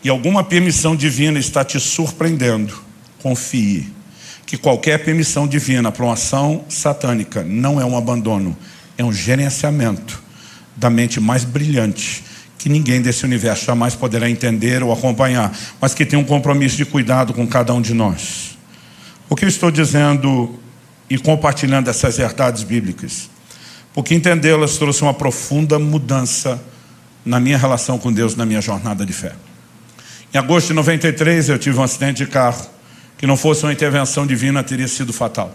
E alguma permissão divina está te surpreendendo. Confie que qualquer permissão divina para uma ação satânica não é um abandono, é um gerenciamento da mente mais brilhante, que ninguém desse universo jamais poderá entender ou acompanhar, mas que tem um compromisso de cuidado com cada um de nós. O que eu estou dizendo e compartilhando essas verdades bíblicas? Porque entendê-las trouxe uma profunda mudança na minha relação com Deus, na minha jornada de fé. Em agosto de 93 eu tive um acidente de carro, que não fosse uma intervenção divina teria sido fatal.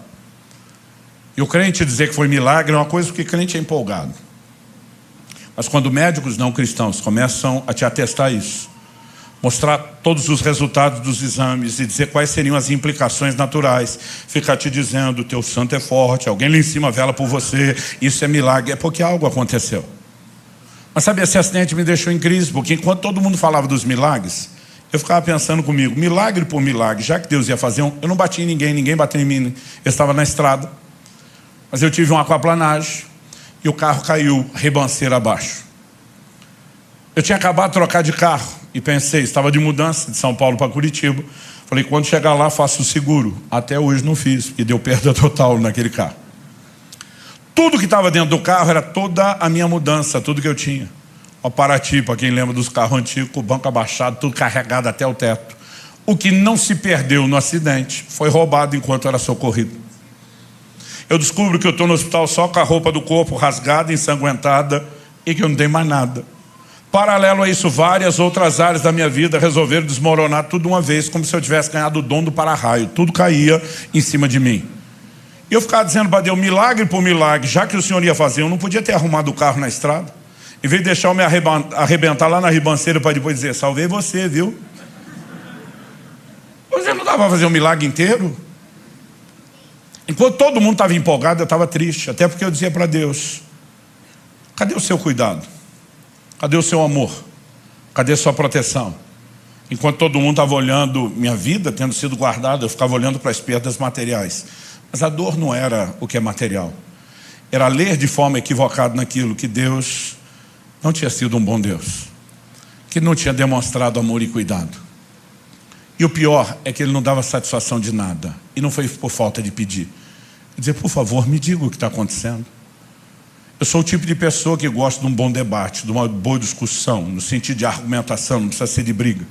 E o crente dizer que foi milagre é uma coisa, porque crente é empolgado. Mas quando médicos não cristãos começam a te atestar isso, mostrar todos os resultados dos exames e dizer quais seriam as implicações naturais, ficar te dizendo: teu santo é forte, alguém lá em cima vela por você, isso é milagre, é porque algo aconteceu. Mas sabe, esse acidente me deixou em crise, porque enquanto todo mundo falava dos milagres, eu ficava pensando comigo: milagre por milagre, já que Deus ia fazer eu não bati em ninguém, ninguém bateu em mim, eu estava na estrada, mas eu tive uma aquaplanagem e o carro caiu ribanceira abaixo. Eu tinha acabado de trocar de carro e pensei, estava de mudança de São Paulo para Curitiba, falei: quando chegar lá faço o seguro. Até hoje não fiz, porque deu perda total naquele carro. Tudo que estava dentro do carro era toda a minha mudança, tudo que eu tinha. O Paraty, para quem lembra dos carros antigos, com o banco abaixado, tudo carregado até o teto. O que não se perdeu no acidente foi roubado enquanto era socorrido. Eu descubro que eu estou no hospital só com a roupa do corpo rasgada, ensanguentada, e que eu não tenho mais nada. Paralelo a isso, várias outras áreas da minha vida resolveram desmoronar tudo de uma vez, como se eu tivesse ganhado o dom do para-raio. Tudo caía em cima de mim. E eu ficava dizendo para Deus, milagre por milagre, já que o Senhor ia fazer, eu não podia ter arrumado o carro na estrada. Em vez de deixar eu me arrebentar lá na ribanceira para depois dizer, salvei você, viu? Você não dava para fazer um milagre inteiro? Enquanto todo mundo estava empolgado, eu estava triste. Até porque eu dizia para Deus, cadê o seu cuidado? Cadê o seu amor? Cadê a sua proteção? Enquanto todo mundo estava olhando minha vida, tendo sido guardada, eu ficava olhando para as perdas materiais. Mas a dor não era o que é material. Era ler de forma equivocada naquilo que Deus não tinha sido um bom Deus. Que não tinha demonstrado amor e cuidado. E o pior é que ele não dava satisfação de nada. E não foi por falta de pedir. Eu dizia, por favor, me diga o que está acontecendo. Eu sou o tipo de pessoa que gosta de um bom debate, de uma boa discussão, no sentido de argumentação, não precisa ser de briga.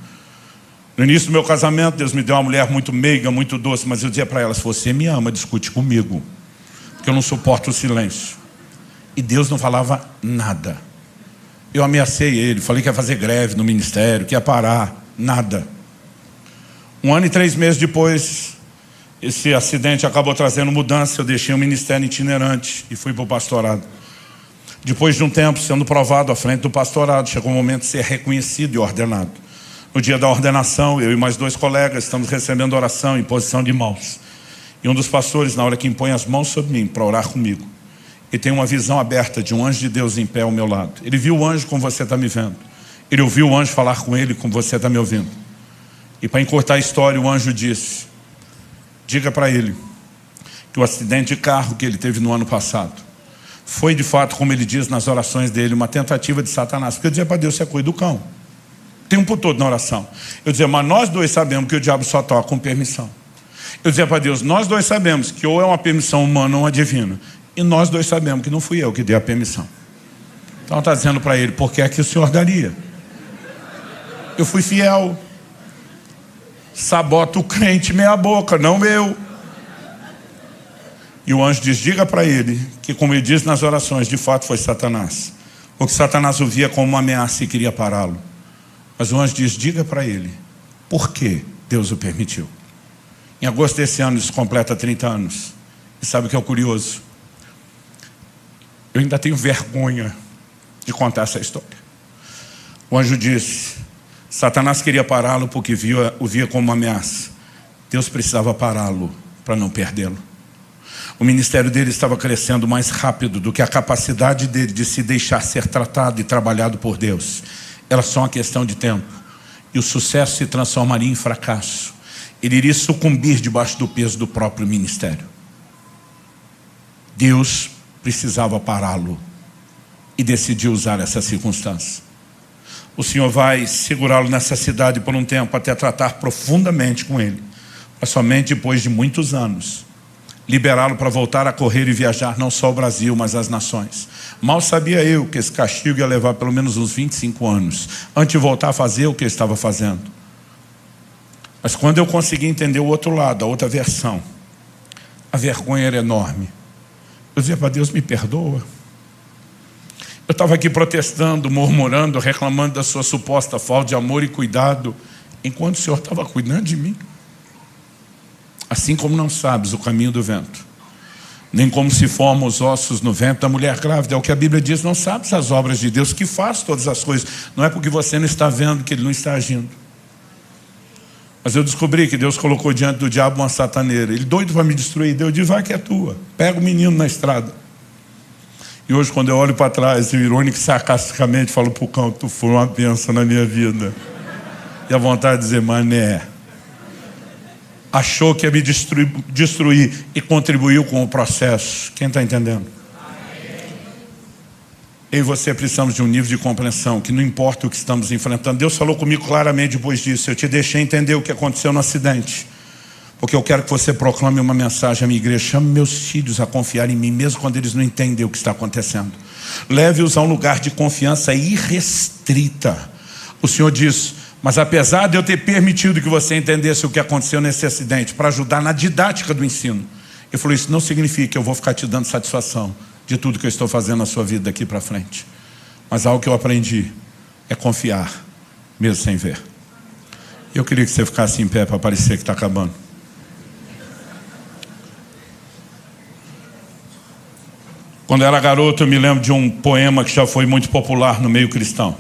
No início do meu casamento, Deus me deu uma mulher muito meiga, muito doce, mas eu dizia para ela, se você me ama, discute comigo, porque eu não suporto o silêncio. E Deus não falava nada. Eu ameacei ele, falei que ia fazer greve no ministério, que ia parar, nada. 1 ano e 3 meses depois, esse acidente acabou trazendo mudança, eu deixei o ministério itinerante e fui para o pastorado. Depois de um tempo, sendo provado à frente do pastorado, chegou o momento de ser reconhecido e ordenado. No dia da ordenação, eu e mais 2 colegas estamos recebendo oração em posição de mãos. E um dos pastores, na hora que impõe as mãos sobre mim para orar comigo, ele tem uma visão aberta de um anjo de Deus em pé ao meu lado. Ele viu o anjo como você está me vendo. Ele ouviu o anjo falar com ele como você está me ouvindo. E para encurtar a história, o anjo disse, diga para ele que o acidente de carro que ele teve no ano passado foi de fato, como ele diz nas orações dele, uma tentativa de Satanás. Porque eu dizia para Deus, você cuida do cão. O tempo todo na oração. Eu dizia, mas nós 2 sabemos que o diabo só toca com permissão. Eu dizia para Deus, nós 2 sabemos que ou é uma permissão humana ou uma divina. E nós 2 sabemos que não fui eu que dei a permissão. Então está dizendo para ele, por que é que o Senhor daria? Eu fui fiel. Sabota o crente meia boca, não eu. E o anjo diz, diga para ele que, como ele diz nas orações, de fato foi Satanás. Porque Satanás o via como uma ameaça e queria pará-lo. Mas o anjo diz, diga para ele por que Deus o permitiu. Em agosto desse ano isso completa 30 anos. E sabe o que é o curioso? Eu ainda tenho vergonha de contar essa história. O anjo disse, Satanás queria pará-lo porque o via como uma ameaça. Deus precisava pará-lo para não perdê-lo. O ministério dele estava crescendo mais rápido do que a capacidade dele de se deixar ser tratado e trabalhado por Deus. Era só uma questão de tempo. E o sucesso se transformaria em fracasso. Ele iria sucumbir debaixo do peso do próprio ministério. Deus precisava pará-lo e decidiu usar essa circunstância. O Senhor vai segurá-lo nessa cidade por um tempo até tratar profundamente com ele. Mas somente depois de muitos anos liberá-lo para voltar a correr e viajar não só ao Brasil, mas às nações. Mal sabia eu que esse castigo ia levar pelo menos uns 25 anos antes de voltar a fazer o que ele estava fazendo. Mas quando eu consegui entender o outro lado, a outra versão, a vergonha era enorme. Eu dizia para Deus, me perdoa. Eu estava aqui protestando, murmurando, reclamando da sua suposta falta de amor e cuidado, enquanto o Senhor estava cuidando de mim. Assim como não sabes o caminho do vento, nem como se formam os ossos no ventre da mulher grávida. É o que a Bíblia diz, não sabes as obras de Deus, que faz todas as coisas. Não é porque você não está vendo que Ele não está agindo. Mas eu descobri que Deus colocou diante do diabo uma sataneira. Ele doido para me destruir. Deus diz, vai que é tua. Pega o menino na estrada. E hoje, quando eu olho para trás, eu irônico e sarcasticamente falo para o cão, tu foi uma bênção na minha vida. E a vontade de dizer, mané. Achou que ia me destruir e contribuiu com o processo. Quem está entendendo? Eu e você precisamos de um nível de compreensão que não importa o que estamos enfrentando. Deus falou comigo claramente depois disso. Eu te deixei entender o que aconteceu no acidente, Porque eu quero que você proclame uma mensagem à minha igreja. Chame meus filhos a confiar em mim, mesmo quando eles não entendem o que está acontecendo. Leve-os a um lugar de confiança irrestrita. O Senhor diz: mas apesar de eu ter permitido que você entendesse o que aconteceu nesse acidente, para ajudar na didática do ensino, Ele falou: isso não significa que eu vou ficar te dando satisfação de tudo que eu estou fazendo na sua vida daqui para frente. Mas algo que eu aprendi é confiar, mesmo sem ver. Eu queria que você ficasse em pé para parecer que está acabando. Quando eu era garoto, eu me lembro de um poema que já foi muito popular no meio cristão.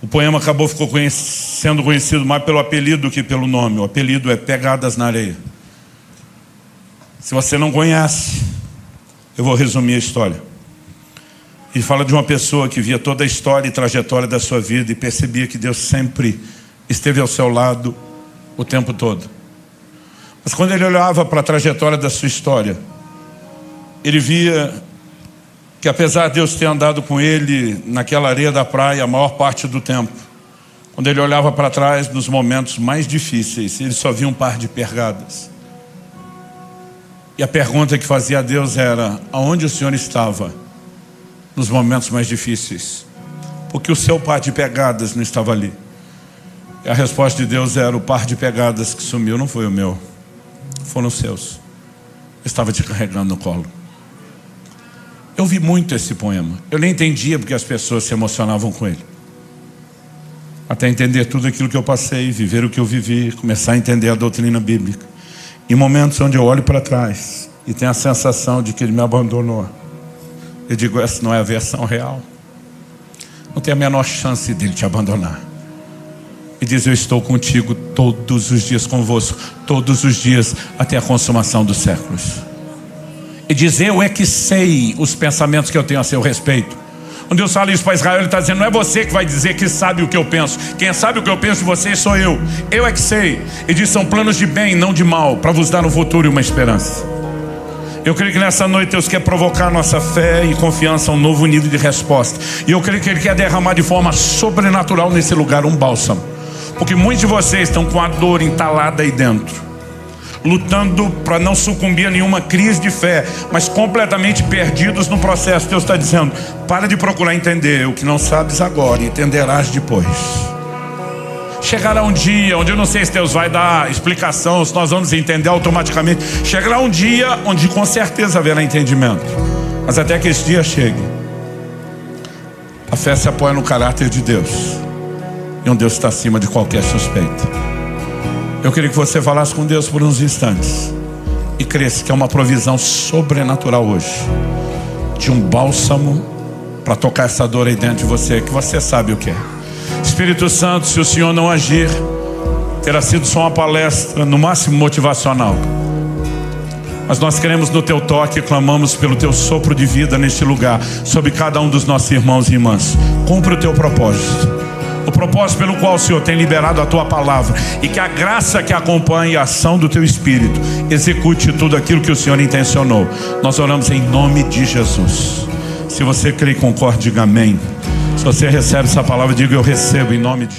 O poema ficou sendo conhecido mais pelo apelido do que pelo nome. O apelido é Pegadas na Areia. Se você não conhece, eu vou resumir a história. Ele fala de uma pessoa que via toda a história e trajetória da sua vida e percebia que Deus sempre esteve ao seu lado o tempo todo. Mas quando ele olhava para a trajetória da sua história, ele via que apesar de Deus ter andado com ele naquela areia da praia a maior parte do tempo, quando ele olhava para trás nos momentos mais difíceis, ele só via um par de pegadas. E a pergunta que fazia a Deus era: aonde o Senhor estava nos momentos mais difíceis? Porque o seu par de pegadas não estava ali. E a resposta de Deus era: o par de pegadas que sumiu não foi o meu, foram os seus. Eu estava te carregando no colo. Eu vi muito esse poema. Eu nem entendia porque as pessoas se emocionavam com ele. Até entender tudo aquilo que eu passei, viver o que eu vivi, começar a entender a doutrina bíblica. Em momentos onde eu olho para trás e tenho a sensação de que ele me abandonou, eu digo: essa não é a versão real. Não tem a menor chance dele te abandonar. E diz: eu estou contigo todos os dias, convosco, todos os dias, até a consumação dos séculos. E diz: eu é que sei os pensamentos que eu tenho a seu respeito. Quando Deus fala isso para Israel, Ele está dizendo: não é você que vai dizer que sabe o que eu penso. Quem sabe o que eu penso de vocês sou eu. Eu é que sei. E diz: são planos de bem, não de mal, para vos dar um futuro e uma esperança. Eu creio que nessa noite Deus quer provocar nossa fé e confiança a um novo nível de resposta. E eu creio que Ele quer derramar de forma sobrenatural nesse lugar um bálsamo. Porque muitos de vocês estão com a dor entalada aí dentro, lutando para não sucumbir a nenhuma crise de fé, mas completamente perdidos no processo. Deus está dizendo: para de procurar entender o que não sabes agora, e entenderás depois. Chegará um dia onde eu não sei se Deus vai dar explicação, se nós vamos entender automaticamente. Chegará um dia onde com certeza haverá entendimento. Mas até que esse dia chegue, a fé se apoia no caráter de Deus, e um Deus está acima de qualquer suspeita. Eu queria que você falasse com Deus por uns instantes e cresce que é uma provisão sobrenatural hoje, de um bálsamo para tocar essa dor aí dentro de você, que você sabe o que é. Espírito Santo, se o Senhor não agir, terá sido só uma palestra, no máximo motivacional. Mas nós queremos no teu toque e clamamos pelo teu sopro de vida neste lugar, sobre cada um dos nossos irmãos e irmãs. Cumpre o teu propósito, o propósito pelo qual o Senhor tem liberado a tua palavra, e que a graça que acompanhe a ação do teu Espírito execute tudo aquilo que o Senhor intencionou. Nós oramos em nome de Jesus. Se você crê e concorda, diga amém. Se você recebe essa palavra, diga: eu recebo em nome de Jesus.